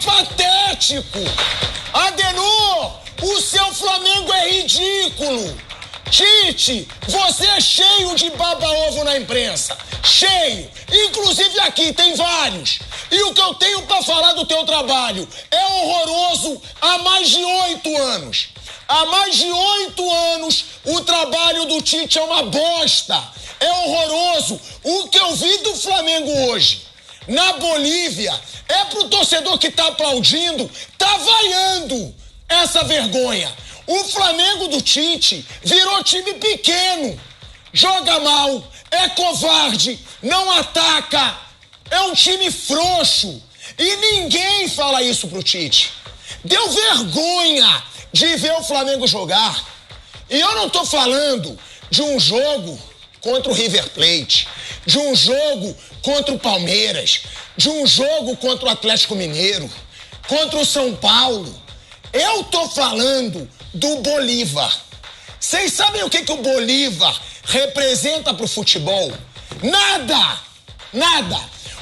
patético. Adenor, o seu Flamengo é ridículo. Tite, você é cheio de baba-ovo na imprensa. Cheio. Inclusive aqui tem vários. E o que eu tenho pra falar do teu trabalho é horroroso há mais de 8 anos. Há mais de 8 anos o trabalho do Tite é uma bosta. É horroroso. O que eu vi do Flamengo hoje na Bolívia é pro torcedor que tá aplaudindo, tá vaiando essa vergonha. O Flamengo do Tite virou time pequeno, joga mal, é covarde, não ataca, é um time frouxo. E ninguém fala isso pro Tite. Deu vergonha de ver o Flamengo jogar. E eu não tô falando de um jogo contra o River Plate, de um jogo contra o Palmeiras, de um jogo contra o Atlético Mineiro, contra o São Paulo. Eu tô falando do Bolívar. Vocês sabem o que o Bolívar representa pro futebol? Nada! Nada!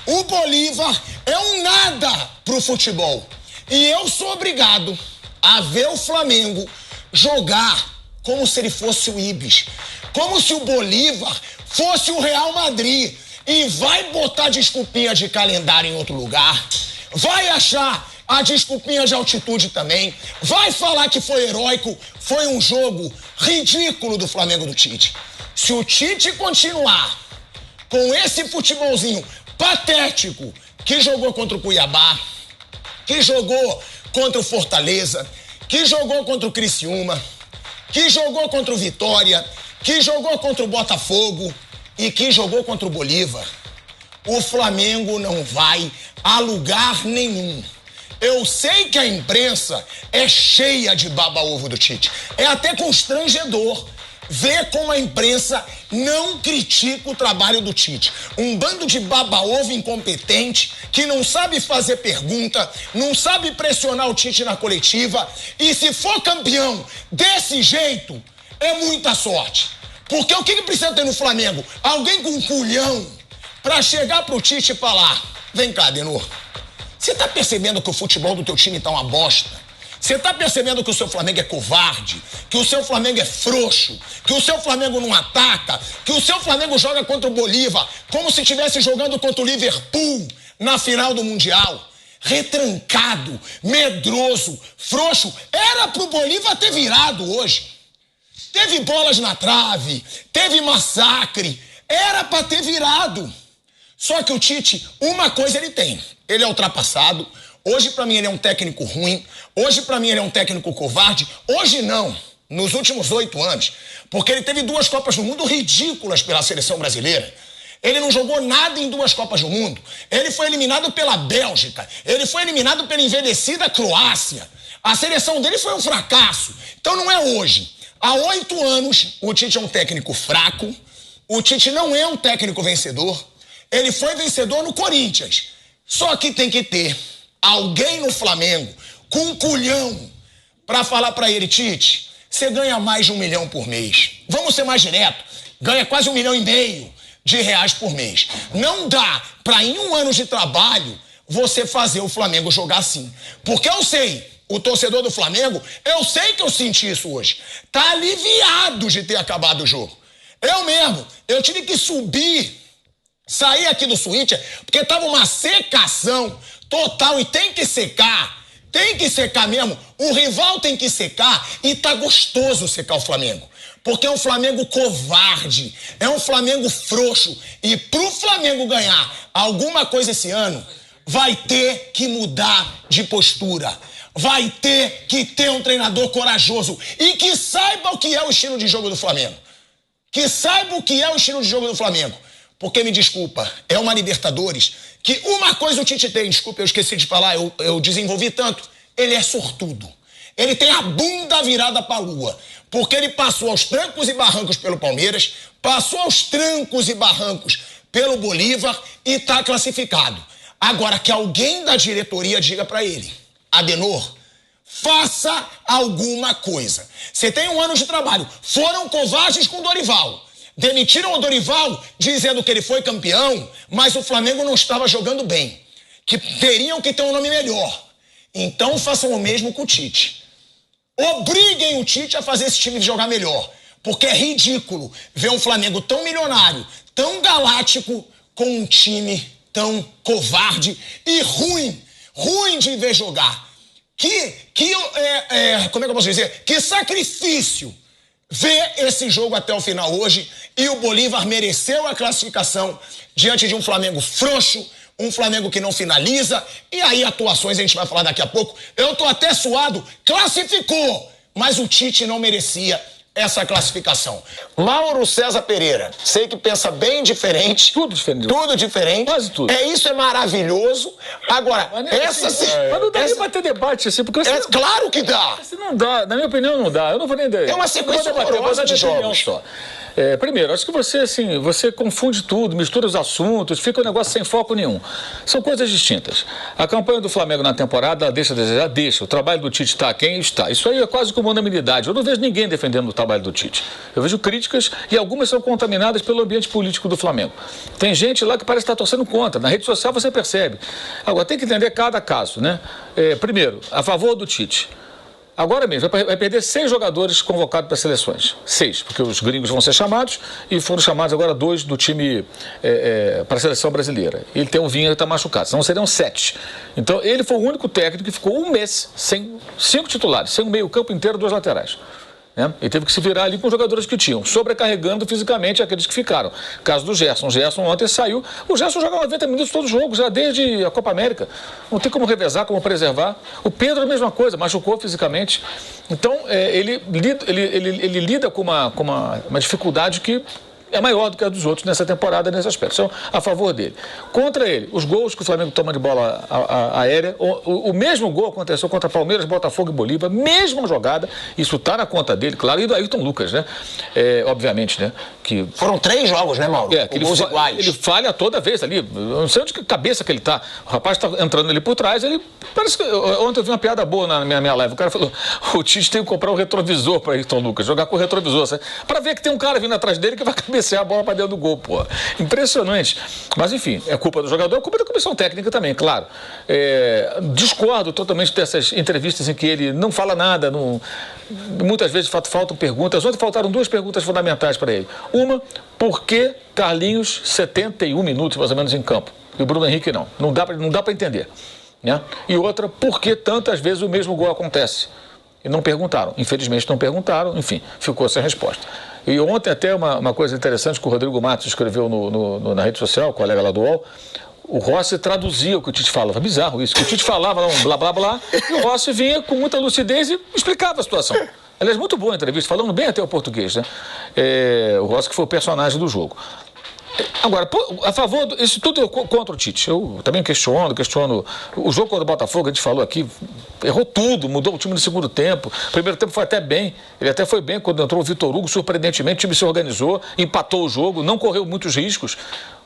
O Bolívar é um nada pro futebol. E eu sou obrigado a ver o Flamengo jogar como se ele fosse o Ibis. Como se o Bolívar fosse o Real Madrid. E vai botar desculpinha de calendário em outro lugar. Vai achar a desculpinha de altitude também. Vai falar que foi heróico. Foi um jogo ridículo do Flamengo do Tite. Se o Tite continuar com esse futebolzinho patético que jogou contra o Cuiabá, que jogou contra o Fortaleza, que jogou contra o Criciúma, que jogou contra o Vitória, que jogou contra o Botafogo e que jogou contra o Bolívar, o Flamengo não vai a lugar nenhum. Eu sei que a imprensa é cheia de baba-ovo do Tite. É até constrangedor ver como a imprensa não critica o trabalho do Tite. Um bando de baba-ovo incompetente que não sabe fazer pergunta, não sabe pressionar o Tite na coletiva. E se for campeão desse jeito, é muita sorte. Porque o que precisa ter no Flamengo? Alguém com culhão pra chegar pro Tite e falar: vem cá, Adenor, você tá percebendo que o futebol do teu time tá uma bosta? Você tá percebendo que o seu Flamengo é covarde? Que o seu Flamengo é frouxo? Que o seu Flamengo não ataca? Que o seu Flamengo joga contra o Bolívar como se estivesse jogando contra o Liverpool na final do Mundial? Retrancado, medroso, frouxo. Era pro Bolívar ter virado hoje. Teve bolas na trave, teve massacre. Era pra ter virado. Só que o Tite, uma coisa ele tem. Ele é ultrapassado. Hoje, pra mim, ele é um técnico ruim. Hoje, pra mim, ele é um técnico covarde. Hoje, não. Nos últimos 8 anos. Porque ele teve 2 Copas do Mundo ridículas pela seleção brasileira. Ele não jogou nada em 2 Copas do Mundo. Ele foi eliminado pela Bélgica. Ele foi eliminado pela envelhecida Croácia. A seleção dele foi um fracasso. Então, não é hoje. Há 8 anos, o Tite é um técnico fraco. O Tite não é um técnico vencedor. Ele foi vencedor no Corinthians. Só que tem que ter alguém no Flamengo com culhão pra falar pra ele: Tite, você ganha mais de R$1 milhão por mês. Vamos ser mais direto. Ganha quase R$1,5 milhão de reais por mês. Não dá pra, em 1 ano de trabalho, você fazer o Flamengo jogar assim. Porque eu sei, o torcedor do Flamengo, eu sei que eu senti isso hoje. Tá aliviado de ter acabado o jogo. Eu mesmo, eu tive que subir, sair aqui do switcher, porque tava uma secação total e tem que secar mesmo. O rival tem que secar e tá gostoso secar o Flamengo. Porque é um Flamengo covarde, é um Flamengo frouxo. E pro Flamengo ganhar alguma coisa esse ano, vai ter que mudar de postura. Vai ter que ter um treinador corajoso e que saiba o que é o estilo de jogo do Flamengo. Que saiba o que é o estilo de jogo do Flamengo. Porque, me desculpa, é uma Libertadores que uma coisa o Tite tem, desculpa, eu esqueci de falar, eu desenvolvi tanto, ele é sortudo. Ele tem a bunda virada pra lua, porque ele passou aos trancos e barrancos pelo Palmeiras, passou aos trancos e barrancos pelo Bolívar e tá classificado. Agora, que alguém da diretoria diga pra ele: Adenor, faça alguma coisa. Você tem 1 ano de trabalho, foram covardes com o Dorival. Demitiram o Dorival dizendo que ele foi campeão, mas o Flamengo não estava jogando bem. Que teriam que ter um nome melhor. Então façam o mesmo com o Tite. Obriguem o Tite a fazer esse time jogar melhor. Porque é ridículo ver um Flamengo tão milionário, tão galáctico, com um time tão covarde e ruim de ver jogar. Como é que eu posso dizer? Que sacrifício ver esse jogo até o final hoje, e o Bolívar mereceu a classificação diante de um Flamengo frouxo, um Flamengo que não finaliza, e aí atuações a gente vai falar daqui a pouco. Eu tô até suado, classificou, mas o Tite não merecia essa classificação. Mauro César Pereira, sei que pensa bem diferente. Tudo diferente. Tudo diferente. Quase tudo. Isso é maravilhoso. Agora, mas não dá nem pra ter debate assim, porque você claro que dá. Você não dá, na minha opinião não dá. Eu não vou nem dar. É uma sequência horrorosa de jogos. Só. Primeiro, acho que você confunde tudo, mistura os assuntos, fica um negócio sem foco nenhum. São coisas distintas. A campanha do Flamengo na temporada, ela deixa a desejar, deixa. O trabalho do Tite está quem está. Isso aí é quase como unanimidade. Eu não vejo ninguém defendendo o trabalho do Tite. Eu vejo críticas e algumas são contaminadas pelo ambiente político do Flamengo. Tem gente lá que parece estar torcendo contra. Na rede social você percebe. Agora, tem que entender cada caso, né? Primeiro, a favor do Tite. Agora mesmo, vai perder 6 jogadores convocados para as seleções. 6, porque os gringos vão ser chamados e foram chamados agora 2 do time para a seleção brasileira. Ele tem um Vinha que está machucado, senão seriam 7. Então, ele foi o único técnico que ficou um mês sem 5 titulares, sem um meio-campo inteiro, 2 laterais. Né? Ele teve que se virar ali com os jogadores que tinham, sobrecarregando fisicamente aqueles que ficaram. Caso do Gerson. O Gerson ontem saiu. O Gerson joga 90 minutos todos os jogos, já desde a Copa América. Não tem como revezar, como preservar. O Pedro a mesma coisa, machucou fisicamente. Então, ele lida com uma dificuldade que é maior do que a dos outros nessa temporada, nesse aspecto. São a favor dele. Contra ele, os gols que o Flamengo toma de bola aérea, o mesmo gol aconteceu contra Palmeiras, Botafogo e Bolívar, mesma jogada, isso está na conta dele, claro, e do Ayrton Lucas, né? Obviamente, né? Que foram 3 jogos, né, Mauro? Que ele falha toda vez ali. Eu não sei onde que cabeça que ele tá. O rapaz está entrando ali por trás, ele parece que... Ontem eu vi uma piada boa na minha live. O cara falou, o Tite tem que comprar um retrovisor para Ayrton Lucas, jogar com o retrovisor, para ver que tem um cara vindo atrás dele que vai cabecear a bola para dentro do gol, pô. Impressionante. Mas, enfim, é culpa do jogador, é culpa da comissão técnica também, claro. Discordo totalmente dessas entrevistas em que ele não fala nada, muitas vezes faltam perguntas. Ontem faltaram 2 perguntas fundamentais para ele. Uma, por que Carlinhos 71 minutos, mais ou menos, em campo? E o Bruno Henrique não. Não dá para entender. Né? E outra, por que tantas vezes o mesmo gol acontece? E não perguntaram. Infelizmente não perguntaram, enfim, ficou sem resposta. E ontem até uma coisa interessante que o Rodrigo Matos escreveu na rede social, o colega lá do UOL, o Rossi traduzia o que o Tite falava. Bizarro isso, que o Tite falava um blá blá blá, e o Rossi vinha com muita lucidez e explicava a situação. Aliás, muito boa a entrevista, falando bem até o português, né? O Rossi que foi o personagem do jogo. Agora, a favor, isso tudo é contra o Tite. Eu também questiono. O jogo contra o Botafogo, a gente falou aqui, errou tudo, mudou o time no segundo tempo. O primeiro tempo foi até bem. Ele até foi bem quando entrou o Vitor Hugo, surpreendentemente, o time se organizou, empatou o jogo, não correu muitos riscos.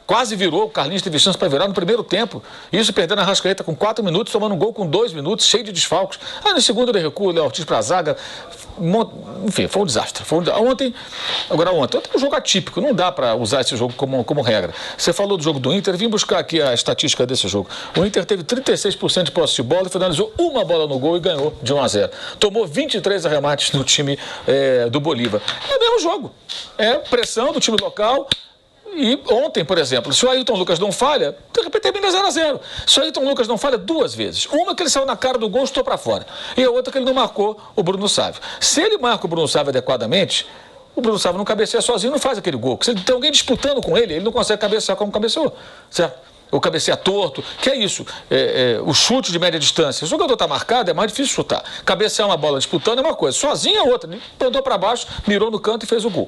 Quase virou, o Carlinhos teve chance para virar no primeiro tempo. Isso perdendo a Arrascaeta com 4 minutos, tomando um gol com 2 minutos, cheio de desfalques. No segundo ele recua, o Léo Ortiz para a zaga. Enfim, foi um desastre. Ontem é um jogo atípico, não dá para usar esse jogo como regra. Você falou do jogo do Inter, vim buscar aqui a estatística desse jogo. O Inter teve 36% de posse de bola e finalizou uma bola no gol e ganhou de 1-0. Tomou 23 arremates no time do Bolívar. É o mesmo jogo. É pressão do time local. E ontem, por exemplo, se o Ayrton Lucas não falha, de repente termina 0-0. Se o Ayrton Lucas não falha 2 vezes, uma que ele saiu na cara do gol e estou para fora, e a outra que ele não marcou o Bruno Sávio. Se ele marca o Bruno Sávio adequadamente, o Bruno Sávio não cabeceia sozinho, não faz aquele gol. Se tem alguém disputando com ele não consegue cabecear como cabeceou, certo? Ou cabeceia torto, que é isso, o chute de média distância. Se o jogador está marcado, é mais difícil chutar. Cabecear uma bola disputando é uma coisa, sozinho é outra. Ele andou para baixo, mirou no canto e fez o gol.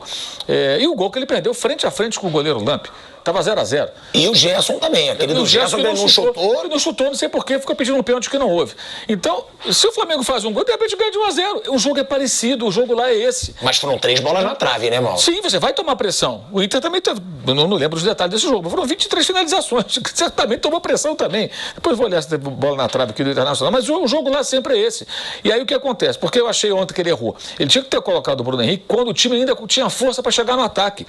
E o gol que ele perdeu frente a frente com o goleiro Lampe. Estava 0-0. E o Gerson também, aquele do Gerson que não chutou. Ele não chutou, não sei porquê, ficou pedindo um pênalti que não houve. Então, se o Flamengo faz um gol, de repente ganha de 1-0. O jogo é parecido, o jogo lá é esse. Mas foram 3 bolas na trave, né, Mauro? Sim, você vai tomar pressão. O Inter também, eu não lembro os detalhes desse jogo, mas foram 23 finalizações, que certamente tomou pressão também. Depois vou olhar se teve bola na trave aqui do Internacional, mas o jogo lá sempre é esse. E aí o que acontece? Porque eu achei ontem que ele errou. Ele tinha que ter colocado o Bruno Henrique quando o time ainda tinha força para chegar no ataque.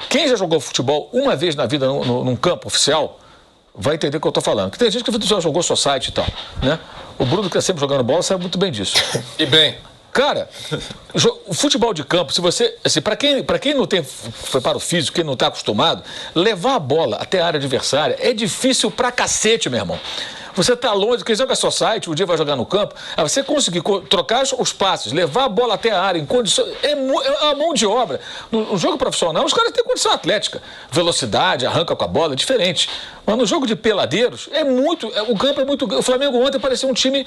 Quem já jogou futebol uma vez na vida num campo oficial, vai entender o que eu tô falando. Porque tem gente que já jogou society e tal, né? O Bruno, que é sempre jogando bola, sabe muito bem disso. E bem. Cara, o futebol de campo, se você. Assim, para quem não tem preparo físico, quem não está acostumado, levar a bola até a área adversária é difícil pra cacete, meu irmão. Você tá longe, quem joga society, um dia vai jogar no campo, você conseguir trocar os passes, levar a bola até a área em condições. É a mão de obra. No jogo profissional, os caras têm condição atlética. Velocidade, arranca com a bola, é diferente. Mas no jogo de peladeiros, o campo é muito. O Flamengo ontem parecia um time.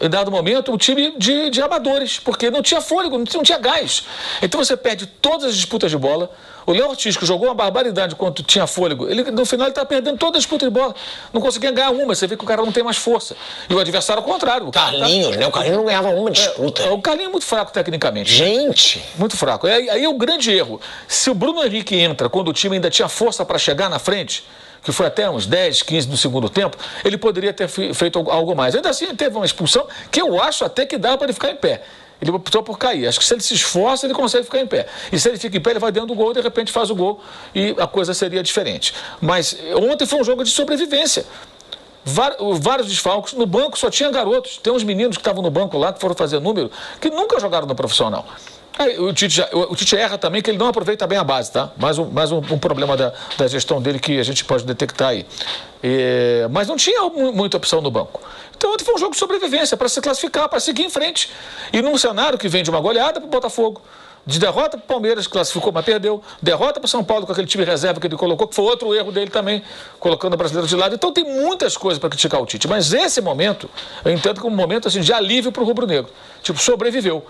Em dado momento, um time de amadores, porque não tinha fôlego, não tinha gás. Então você perde todas as disputas de bola. O Léo Ortiz, que jogou uma barbaridade quando tinha fôlego, no final ele está perdendo toda a disputa de bola. Não conseguia ganhar uma, você vê que o cara não tem mais força. E o adversário ao contrário. Carlinhos, né? O Carlinhos não ganhava uma disputa. O Carlinhos é muito fraco tecnicamente. Gente! Muito fraco. Aí é o grande erro. Se o Bruno Henrique entra quando o time ainda tinha força para chegar na frente, que foi até uns 10, 15 do segundo tempo, ele poderia ter feito algo mais. Ainda assim, ele teve uma expulsão que eu acho até que dá para ele ficar em pé. Ele optou por cair. Acho que se ele se esforça, ele consegue ficar em pé. E se ele fica em pé, ele vai dentro do gol e de repente faz o gol e a coisa seria diferente. Mas ontem foi um jogo de sobrevivência. Vários desfalques. No banco só tinha garotos. Tem uns meninos que estavam no banco lá, que foram fazer número, que nunca jogaram no profissional. Aí, o Tite erra também que ele não aproveita bem a base, tá? Mais um problema da gestão dele que a gente pode detectar aí. Mas não tinha muita opção no banco. Então ontem foi um jogo de sobrevivência, para se classificar, para seguir em frente. E num cenário que vem de uma goleada para o Botafogo. De derrota para o Palmeiras, classificou, mas perdeu. Derrota para o São Paulo com aquele time reserva que ele colocou, que foi outro erro dele também, colocando o brasileiro de lado. Então tem muitas coisas para criticar o Tite. Mas esse momento, eu entendo como um momento assim, de alívio para o rubro-negro. Tipo, sobreviveu.